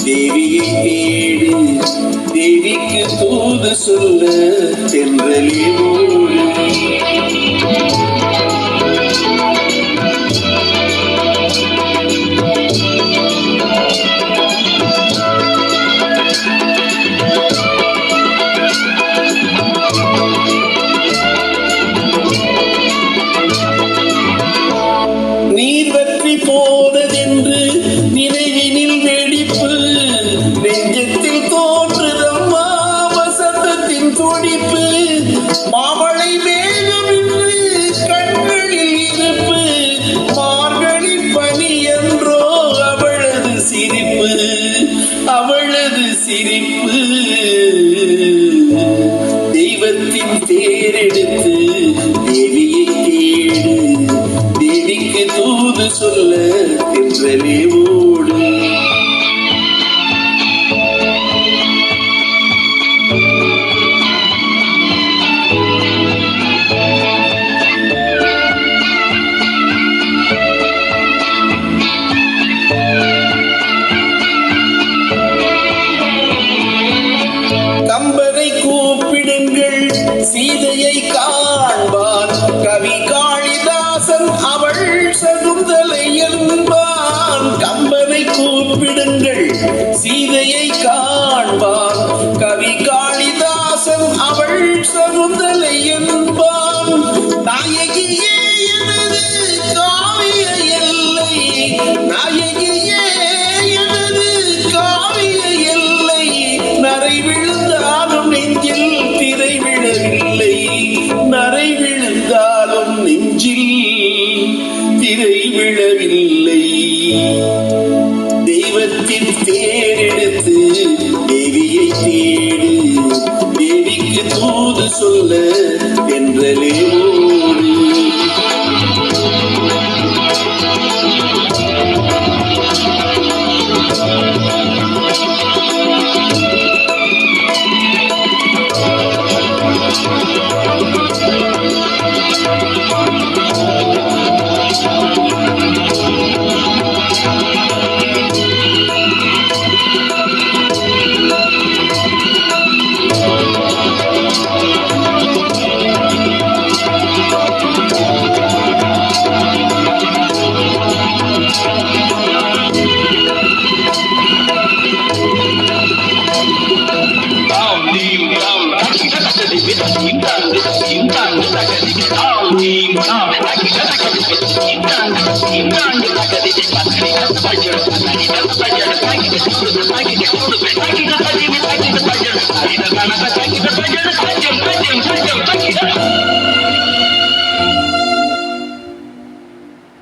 தேவியை தேடு, தேவிக்கு தூது சொல்ல தென்றலே ஓடு. நீர் வற்றி போனதென்று நினைவினில் வெடிப்பு, நெஞ்சத்தில் தோன்றுதம்மா வசந்தத்தின் துடிப்பு. மாமழை மேகம் இன்று கண்களில் இருப்பு, மார்கழி பனி என்றோ அவளது சிரிப்பு, அவளது சிரிப்பு. தெய்வத்தின் தேரெடுத்து தேவியை தேடு, தேவிக்கு தூது சொல்ல தென்றலே ஓடு. கம்பரை கூப்பிடுங்கள் சீதையை காண்பான், கவி காளிதாசன் அவள் சகுந்தலை என்பான். கம்பரை கூப்பிடுங்கள் சீதையை காண்பான், கவி காளிதாசன் அவள் சகுந்தலை என்பான். நாயகியே எனது காவிய எல்லை, நாயகியே எனது காவிய எல்லை. நரை விழுந்தாலும் நெஞ்சில் திரை விழவில்லை, நரை விழுந்தாலும் நெஞ்சில் திரை விழவில்லை. தெய்வத்தின் தேரெடுத்து தேவியை தேடு, தேவிக்கு தூது சொல்ல தென்றலே ஓடு. Thank you.